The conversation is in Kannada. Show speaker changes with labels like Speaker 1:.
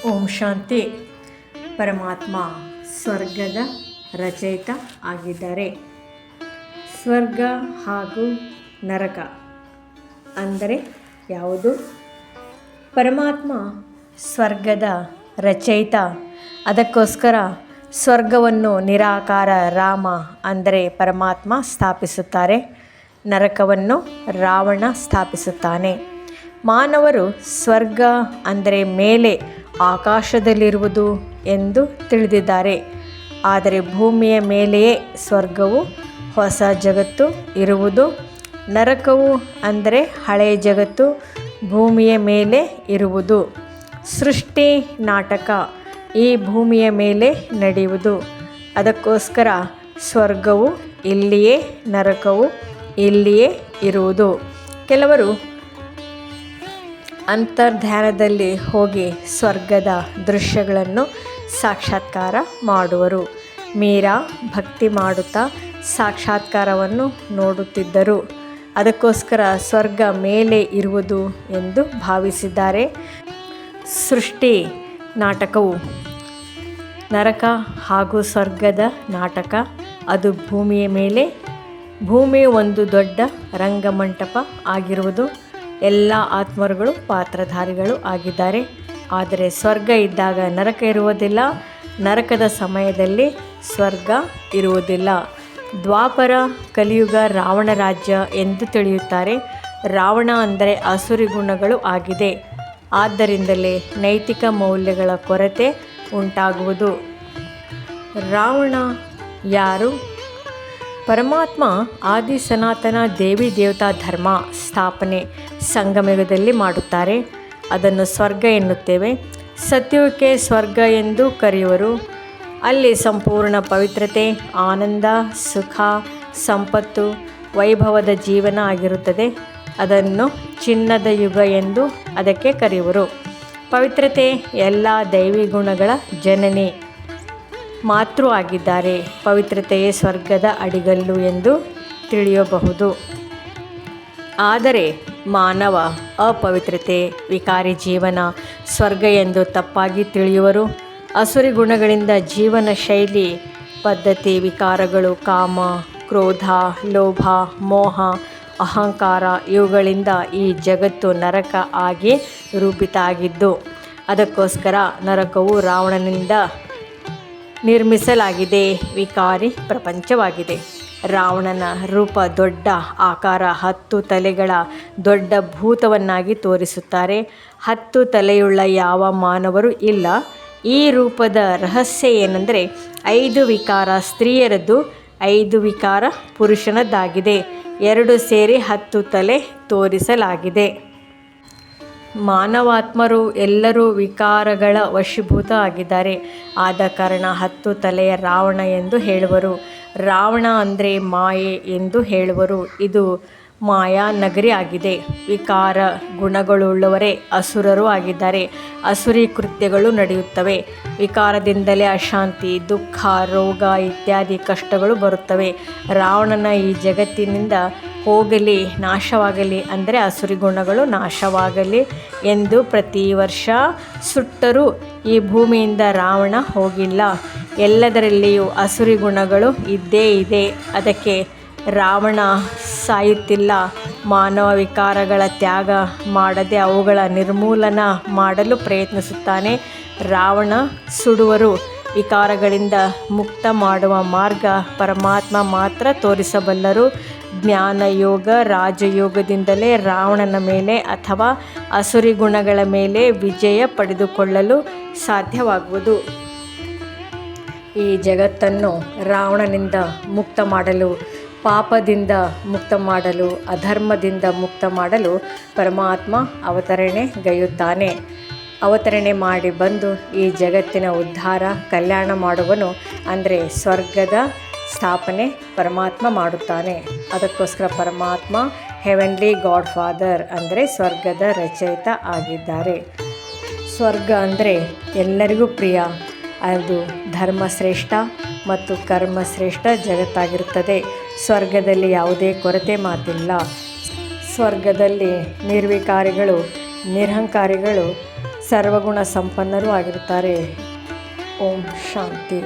Speaker 1: ಓಂ ಶಾಂತಿ. ಪರಮಾತ್ಮ ಸ್ವರ್ಗದ ರಚಯಿತ ಆಗಿದ್ದಾರೆ. ಸ್ವರ್ಗ ಹಾಗೂ ನರಕ ಅಂದರೆ ಯಾವುದು? ಪರಮಾತ್ಮ ಸ್ವರ್ಗದ ರಚಯಿತ. ಅದಕ್ಕೋಸ್ಕರ ಸ್ವರ್ಗವನ್ನು ನಿರಾಕಾರ ರಾಮ ಅಂದರೆ ಪರಮಾತ್ಮ ಸ್ಥಾಪಿಸುತ್ತಾರೆ. ನರಕವನ್ನು ರಾವಣ ಸ್ಥಾಪಿಸುತ್ತಾನೆ. ಮಾನವರು ಸ್ವರ್ಗ ಅಂದರೆ ಮೇಲೆ ಆಕಾಶದಲ್ಲಿರುವುದು ಎಂದು ತಿಳಿದಿದ್ದಾರೆ. ಆದರೆ ಭೂಮಿಯ ಮೇಲೆಯೇ ಸ್ವರ್ಗವು ಹೊಸ ಜಗತ್ತು ಇರುವುದು. ನರಕವು ಅಂದರೆ ಹಳೆಯ ಜಗತ್ತು ಭೂಮಿಯ ಮೇಲೆ ಇರುವುದು. ಸೃಷ್ಟಿ ನಾಟಕ ಈ ಭೂಮಿಯ ಮೇಲೆ ನಡೆಯುವುದು. ಅದಕ್ಕೋಸ್ಕರ ಸ್ವರ್ಗವು ಇಲ್ಲಿಯೇ, ನರಕವು ಇಲ್ಲಿಯೇ ಇರುವುದು. ಕೆಲವರು ಅಂತರ್ಧಾನದಲ್ಲಿ ಹೋಗಿ ಸ್ವರ್ಗದ ದೃಶ್ಯಗಳನ್ನು ಸಾಕ್ಷಾತ್ಕಾರ ಮಾಡುವರು. ಮೀರಾ ಭಕ್ತಿ ಮಾಡುತ್ತಾ ಸಾಕ್ಷಾತ್ಕಾರವನ್ನು ನೋಡುತ್ತಿದ್ದರು. ಅದಕ್ಕೋಸ್ಕರ ಸ್ವರ್ಗ ಮೇಲೆ ಇರುವುದು ಎಂದು ಭಾವಿಸಿದ್ದಾರೆ. ಸೃಷ್ಟಿ ನಾಟಕವು ನರಕ ಹಾಗೂ ಸ್ವರ್ಗದ ನಾಟಕ. ಅದು ಭೂಮಿಯ ಮೇಲೆ. ಭೂಮಿ ಒಂದು ದೊಡ್ಡ ರಂಗಮಂಟಪ ಆಗಿರುವುದು. ಎಲ್ಲ ಆತ್ಮರುಗಳು ಪಾತ್ರಧಾರಿಗಳು ಆಗಿದ್ದಾರೆ. ಆದರೆ ಸ್ವರ್ಗ ಇದ್ದಾಗ ನರಕ ಇರುವುದಿಲ್ಲ. ನರಕದ ಸಮಯದಲ್ಲಿ ಸ್ವರ್ಗ ಇರುವುದಿಲ್ಲ. ದ್ವಾಪರ ಕಲಿಯುಗ ರಾವಣ ರಾಜ್ಯ ಎಂದು ತಿಳಿಯುತ್ತಾರೆ. ರಾವಣ ಅಂದರೆ ಅಸುರಿ ಗುಣಗಳು ಆಗಿದೆ. ಆದ್ದರಿಂದಲೇ ನೈತಿಕ ಮೌಲ್ಯಗಳ ಕೊರತೆ ಉಂಟಾಗುವುದು. ರಾವಣ ಯಾರು? ಪರಮಾತ್ಮ ಆದಿ ಸನಾತನ ದೇವಿ ದೇವತಾ ಧರ್ಮ ಸ್ಥಾಪನೆ ಸಂಗಮಯುಗದಲ್ಲಿ ಮಾಡುತ್ತಾರೆ. ಅದನ್ನು ಸ್ವರ್ಗ ಎನ್ನುತ್ತೇವೆ. ಸತ್ಯುಗಕ್ಕೆ ಸ್ವರ್ಗ ಎಂದು ಕರೆಯುವರು. ಅಲ್ಲಿ ಸಂಪೂರ್ಣ ಪವಿತ್ರತೆ, ಆನಂದ, ಸುಖ, ಸಂಪತ್ತು, ವೈಭವದ ಜೀವನ ಆಗಿರುತ್ತದೆ. ಅದನ್ನು ಚಿನ್ನದ ಯುಗ ಎಂದು ಅದಕ್ಕೆ ಕರೆಯುವರು. ಪವಿತ್ರತೆ ಎಲ್ಲ ದೈವಿ ಗುಣಗಳ ಜನನಿ, ಮಾತೃ ಆಗಿದ್ದಾರೆ. ಪವಿತ್ರತೆಯೇ ಸ್ವರ್ಗದ ಅಡಿಗಲ್ಲು ಎಂದು ತಿಳಿಯಬಹುದು. ಆದರೆ ಮಾನವ ಅಪವಿತ್ರತೆ, ವಿಕಾರಿ ಜೀವನ ಸ್ವರ್ಗ ಎಂದು ತಪ್ಪಾಗಿ ತಿಳಿಯುವರು. ಅಸುರಿ ಗುಣಗಳಿಂದ ಜೀವನ ಶೈಲಿ, ಪದ್ಧತಿ, ವಿಕಾರಗಳು, ಕಾಮ, ಕ್ರೋಧ, ಲೋಭ, ಮೋಹ, ಅಹಂಕಾರ ಇವುಗಳಿಂದ ಈ ಜಗತ್ತು ನರಕ ಆಗಿ ರೂಪಿತ ಆಗಿದ್ದು. ಅದಕ್ಕೋಸ್ಕರ ನರಕವು ರಾವಣನಿಂದ ನಿರ್ಮಿಸಲಾಗಿದೆ. ವಿಕಾರಿ ಪ್ರಪಂಚವಾಗಿದೆ. ರಾವಣನ ರೂಪ ದೊಡ್ಡ ಆಕಾರ, 10 ತಲೆಗಳ ದೊಡ್ಡ ಭೂತವನ್ನಾಗಿ ತೋರಿಸುತ್ತಾರೆ. 10 ತಲೆಯುಳ್ಳ ಯಾವ ಮಾನವರು ಇಲ್ಲ. ಈ ರೂಪದ ರಹಸ್ಯ ಏನೆಂದರೆ 5 ವಿಕಾರ ಸ್ತ್ರೀಯರದ್ದು, 5 ವಿಕಾರ ಪುರುಷನದ್ದಾಗಿದೆ. 2 ಸೇರಿ 10 ತಲೆ ತೋರಿಸಲಾಗಿದೆ. ಮಾನವಾತ್ಮರು ಎಲ್ಲರೂ ವಿಕಾರಗಳ ವಶೀಭೂತ ಆಗಿದ್ದಾರೆ. ಆದ ಕಾರಣ 10 ತಲೆಯ ರಾವಣ ಎಂದು ಹೇಳುವರು. ರಾವಣ ಅಂದರೆ ಮಾಯೆ ಎಂದು ಹೇಳುವರು. ಇದು ಮಾಯಾ ನಗರಿ ಆಗಿದೆ. ವಿಕಾರ ಗುಣಗಳುಳ್ಳವರೇ ಅಸುರರು ಆಗಿದ್ದಾರೆ. ಅಸುರಿ ಕೃತ್ಯಗಳು ನಡೆಯುತ್ತವೆ. ವಿಕಾರದಿಂದಲೇ ಅಶಾಂತಿ, ದುಃಖ, ರೋಗ ಇತ್ಯಾದಿ ಕಷ್ಟಗಳು ಬರುತ್ತವೆ. ರಾವಣನ ಈ ಜಗತ್ತಿನಿಂದ ಹೋಗಲಿ, ನಾಶವಾಗಲಿ ಅಂದರೆ ಅಸುರಿ ಗುಣಗಳು ನಾಶವಾಗಲಿ ಎಂದು ಪ್ರತಿ ವರ್ಷ ಸುಟ್ಟರೂ ಈ ಭೂಮಿಯಿಂದ ರಾವಣ ಹೋಗಿಲ್ಲ. ಎಲ್ಲದರಲ್ಲಿಯೂ ಅಸುರಿ ಗುಣಗಳು ಇದ್ದೇ ಇದೆ. ಅದಕ್ಕೆ ರಾವಣ ಸಾಯುತ್ತಿಲ್ಲ. ಮಾನವ ವಿಕಾರಗಳ ತ್ಯಾಗ ಮಾಡದೆ ಅವುಗಳ ನಿರ್ಮೂಲನ ಮಾಡಲು ಪ್ರಯತ್ನಿಸುತ್ತಾನೆ. ರಾವಣ ಸುಡುವರು. ವಿಕಾರಗಳಿಂದ ಮುಕ್ತ ಮಾಡುವ ಮಾರ್ಗ ಪರಮಾತ್ಮ ಮಾತ್ರ ತೋರಿಸಬಲ್ಲರು. ಜ್ಞಾನಯೋಗ, ರಾಜಯೋಗದಿಂದಲೇ ರಾವಣನ ಮೇಲೆ ಅಥವಾ ಅಸುರಿ ಗುಣಗಳ ಮೇಲೆ ವಿಜಯ ಪಡೆದುಕೊಳ್ಳಲು ಸಾಧ್ಯವಾಗುವುದು. ಈ ಜಗತ್ತನ್ನು ರಾವಣನಿಂದ ಮುಕ್ತ ಮಾಡಲು, ಪಾಪದಿಂದ ಮುಕ್ತ ಮಾಡಲು, ಅಧರ್ಮದಿಂದ ಮುಕ್ತ ಮಾಡಲು ಪರಮಾತ್ಮ ಅವತರಣೆಗೈಯುತ್ತಾನೆ. ಅವತರಣೆ ಮಾಡಿ ಬಂದು ಈ ಜಗತ್ತಿನ ಉದ್ಧಾರ, ಕಲ್ಯಾಣ ಮಾಡುವನು. ಅಂದರೆ ಸ್ವರ್ಗದ ಸ್ಥಾಪನೆ ಪರಮಾತ್ಮ ಮಾಡುತ್ತಾನೆ. ಅದಕ್ಕೋಸ್ಕರ ಪರಮಾತ್ಮ ಹೆವೆನ್ಲಿ ಗಾಡ್ ಫಾದರ್ ಅಂದರೆ ಸ್ವರ್ಗದ ರಚಯಿತ ಆಗಿದ್ದಾರೆ. ಸ್ವರ್ಗ ಅಂದರೆ ಎಲ್ಲರಿಗೂ ಪ್ರಿಯ. ಅದು ಧರ್ಮಶ್ರೇಷ್ಠ ಮತ್ತು ಕರ್ಮಶ್ರೇಷ್ಠ ಜಗತ್ತಾಗಿರುತ್ತದೆ. ಸ್ವರ್ಗದಲ್ಲಿ ಯಾವುದೇ ಕೊರತೆ ಮಾತಿಲ್ಲ. ಸ್ವರ್ಗದಲ್ಲಿ ನಿರ್ವಿಕಾರಿಗಳು, ನಿರಹಂಕಾರಿಗಳು, ಸರ್ವಗುಣ ಸಂಪನ್ನರೂ ಆಗಿರುತ್ತಾರೆ. ಓಂ ಶಾಂತಿ.